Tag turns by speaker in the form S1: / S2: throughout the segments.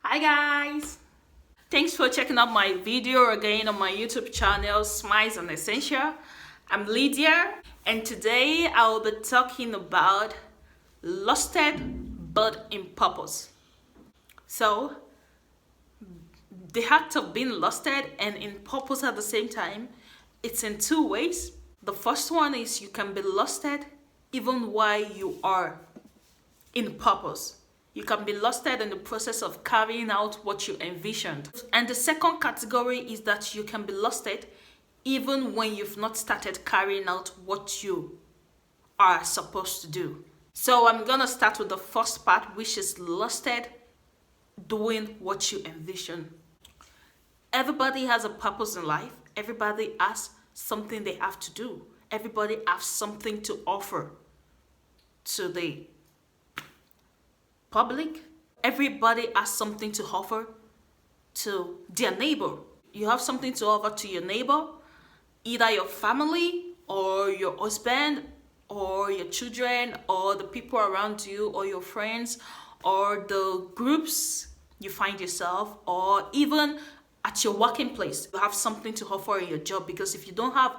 S1: Hi guys! Thanks for checking out my video again on my YouTube channel Smiles and Essential. I'm Lydia and today I will be talking about lusted but in purpose. So the act of being lusted and in purpose at the same time, it's in two ways. The first one is you can be lusted even while you are in purpose. You can be lusted in the process of carrying out what you envisioned. And the second category is that you can be lusted even when you've not started carrying out what you are supposed to do. So I'm gonna start with the first part, which is lusted doing what you envision. Everybody has a purpose in life. Everybody has something they have to do. Everybody has something to offer to the public. Everybody has something to offer to their neighbor. You have something to offer to your neighbor, either your family or your husband or your children or the people around you or your friends or the groups you find yourself, or even at your working place. You have something to offer in your job, because if you don't have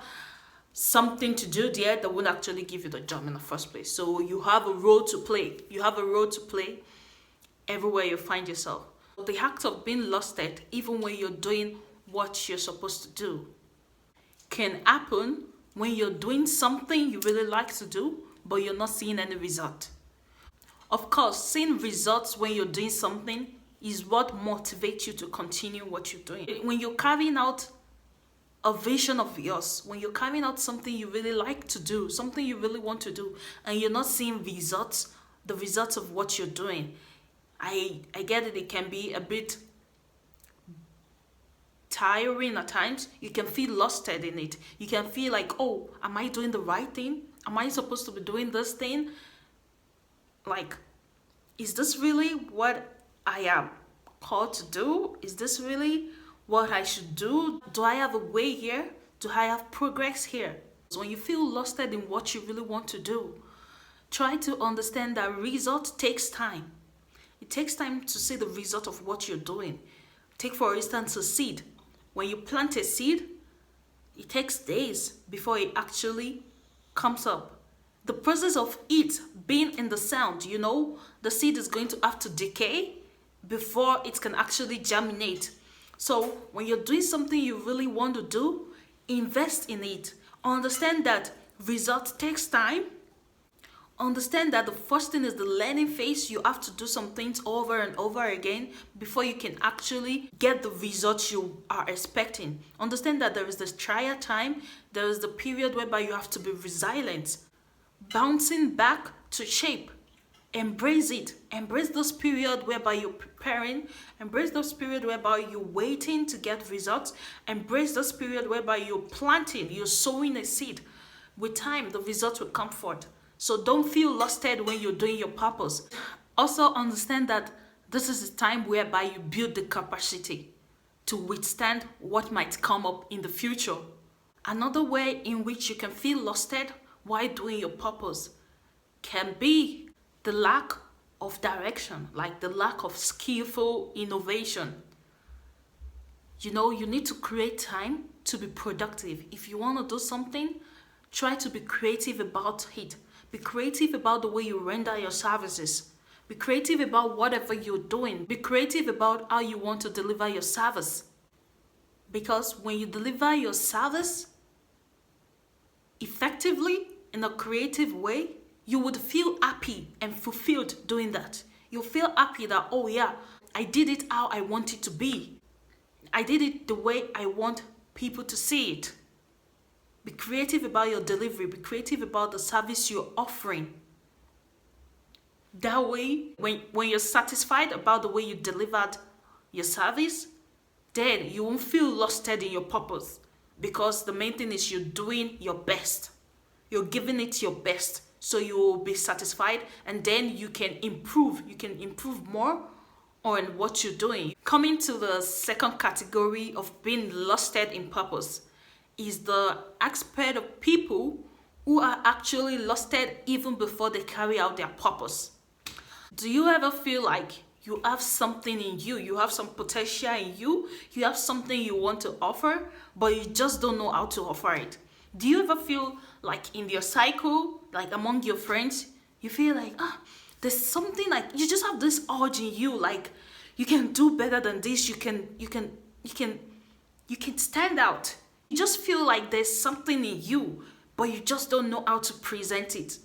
S1: something to do there, they won't actually give you the job in the first place. So you have a role to play. You have a role to play everywhere you find yourself. The act of being lusted, even when you're doing what you're supposed to do, can happen when you're doing something you really like to do, but you're not seeing any result. Of course, seeing results when you're doing something is what motivates you to continue what you're doing. When you're carrying out a vision of yours, when you're carrying out something you really like to do, something you really want to do, and you're not seeing results, the results of what you're doing, I get it can be a bit tiring at times. You can feel lusted in it. You can feel like, oh, am I doing the right thing? Am I supposed to be doing this thing? Like, is this really what I am called to do? Is this really what I should do? Do I have a way here? Do I have progress here? So when you feel lusted in what you really want to do, try to understand that result takes time. It takes time to see the result of what you're doing. Take, for instance, a seed. When you plant a seed, it takes days before it actually comes up. The process of it being in the sound, the seed is going to have to decay before it can actually germinate. So when you're doing something you really want to do, invest in it. Understand that result takes time. Understand that the first thing is the learning phase. You have to do some things over and over again before you can actually get the results you are expecting. Understand that there is this trial time. There is the period whereby you have to be resilient, bouncing back to shape. Embrace it. Embrace this period whereby you're preparing. Embrace this period whereby you're waiting to get results. Embrace this period whereby you're planting, you're sowing a seed. With time, the results will come forth. So don't feel lusted when you're doing your purpose. Also understand that this is a time whereby you build the capacity to withstand what might come up in the future. Another way in which you can feel lusted while doing your purpose can be the lack of direction, like the lack of skillful innovation. You need to create time to be productive. If you want to do something, try to be creative about it. Be creative about the way you render your services. Be creative about whatever you're doing. Be creative about how you want to deliver your service. Because when you deliver your service effectively in a creative way, you would feel happy and fulfilled doing that. You'll feel happy that, oh yeah, I did it how I want it to be. I did it the way I want people to see it. Be creative about your delivery. Be creative about the service you're offering. That way, when you're satisfied about the way you delivered your service, then you won't feel lusted in your purpose, because the main thing is you're doing your best. You're giving it your best, so you will be satisfied, and then you can improve. You can improve more on what you're doing. Coming to the second category of being lusted in purpose is the aspect of people who are actually lusted even before they carry out their purpose. Do you ever feel like you have something in you, you have some potential in you, you have something you want to offer, but you just don't know how to offer it. Do you ever feel like in your cycle, like among your friends, you feel like, there's something, like you just have this urge in you, like you can do better than this, you can stand out. You just feel like there's something in you, but you just don't know how to present it.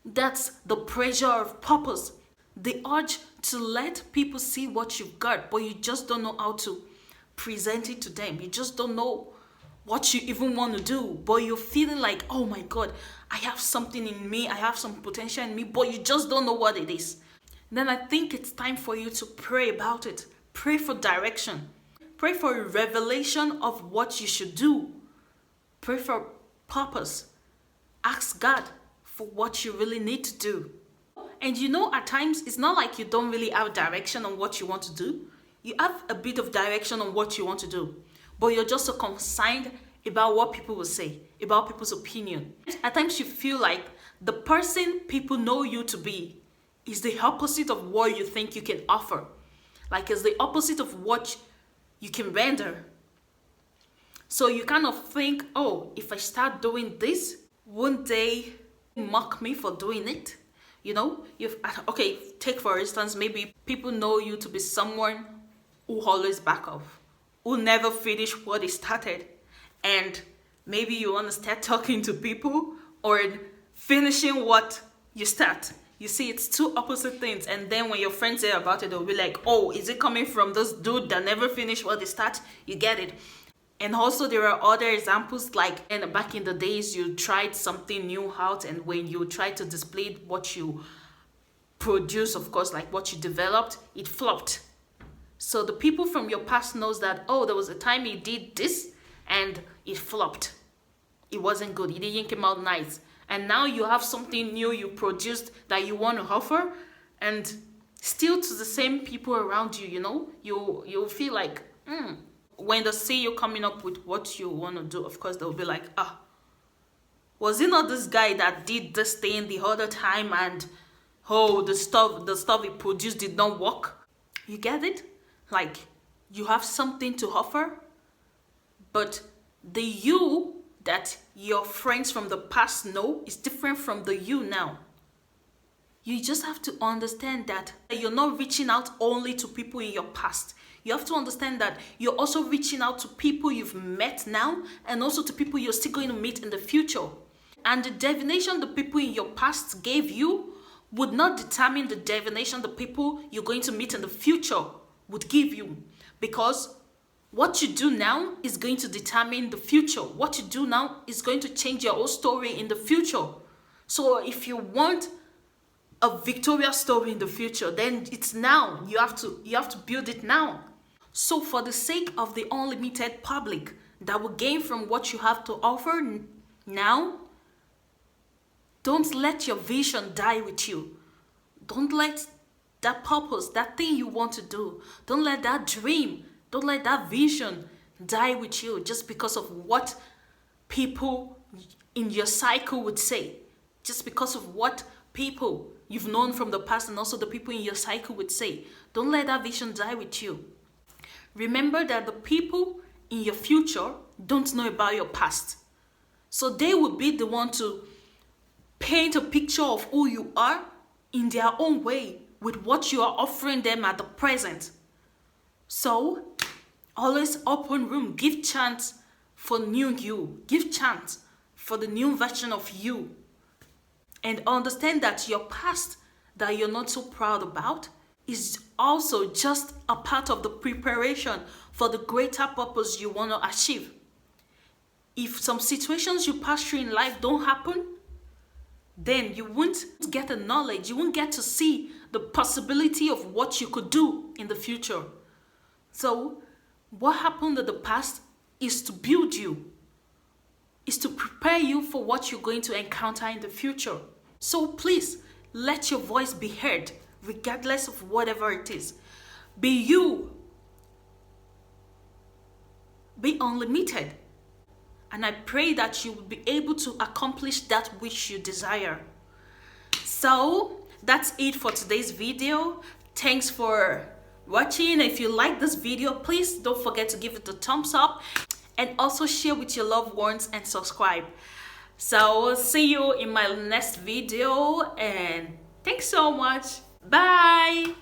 S1: That's the pressure of purpose. The urge to let people see what you've got, but you just don't know how to present it to them. You just don't know what you even want to do, but you're feeling like, oh my God, I have something in me, I have some potential in me, but you just don't know what it is. Then I think it's time for you to pray about it. Pray for direction. Pray for a revelation of what you should do. Pray for purpose. Ask God for what you really need to do. And at times, it's not like you don't really have direction on what you want to do. You have a bit of direction on what you want to do, but you're just so concerned about what people will say, about people's opinion. At times, you feel like the person people know you to be is the opposite of what you think you can offer. Like it's the opposite of what you can render. So you kind of think, oh, if I start doing this, won't they mock me for doing it? Okay, take for instance, maybe people know you to be someone who always back off, who never finish what they started. And maybe you want to start talking to people or finishing what you start. You see, it's two opposite things. And then when your friends say about it, they'll be like, oh, is it coming from this dude that never finished what they start? You get it. And also there are other examples, like back in the days, you tried something new out, and when you try to display what you produce, of course, like what you developed, it flopped. So the people from your past knows that, oh, there was a time you did this and it flopped. It wasn't good. It didn't come out nice. And now you have something new you produced that you want to offer, and still to the same people around you, you'll feel like, when they see you coming up with what you want to do, of course, they'll be like, was it not this guy that did this thing the other time, and the stuff he produced did not work? You get it? Like, you have something to offer, but the you that your friends from the past know is different from the you now. You just have to understand that you're not reaching out only to people in your past. You have to understand that you're also reaching out to people you've met now, and also to people you're still going to meet in the future. And the divination the people in your past gave you would not determine the divination the people you're going to meet in the future would give you. Because what you do now is going to determine the future. What you do now is going to change your whole story in the future. So if you want a victorious story in the future, then it's now. You have to build it now. So for the sake of the unlimited public that will gain from what you have to offer now, don't let your vision die with you. Don't let that purpose, that thing you want to do, don't let that dream, don't let that vision die with you just because of what people in your cycle would say, just because of what people you've known from the past and also the people in your cycle would say. Don't let that vision die with you. Remember that the people in your future don't know about your past. So they will be the one to paint a picture of who you are in their own way with what you are offering them at the present. So always open room. Give chance for new you. Give chance for the new version of you. And understand that your past that you're not so proud about is also just a part of the preparation for the greater purpose you want to achieve. If some situations you pass through in life don't happen, then you won't get the knowledge, you won't get to see the possibility of what you could do in the future. So what happened in the past is to build you, is to prepare you for what you're going to encounter in the future. So please, let your voice be heard, regardless of whatever it is. Be you. Be unlimited. And I pray that you will be able to accomplish that which you desire. So that's it for today's video. Thanks for watching. If you like this video, please don't forget to give it a thumbs up and also share with your loved ones and subscribe. So see you in my next video, and thanks so much. Bye.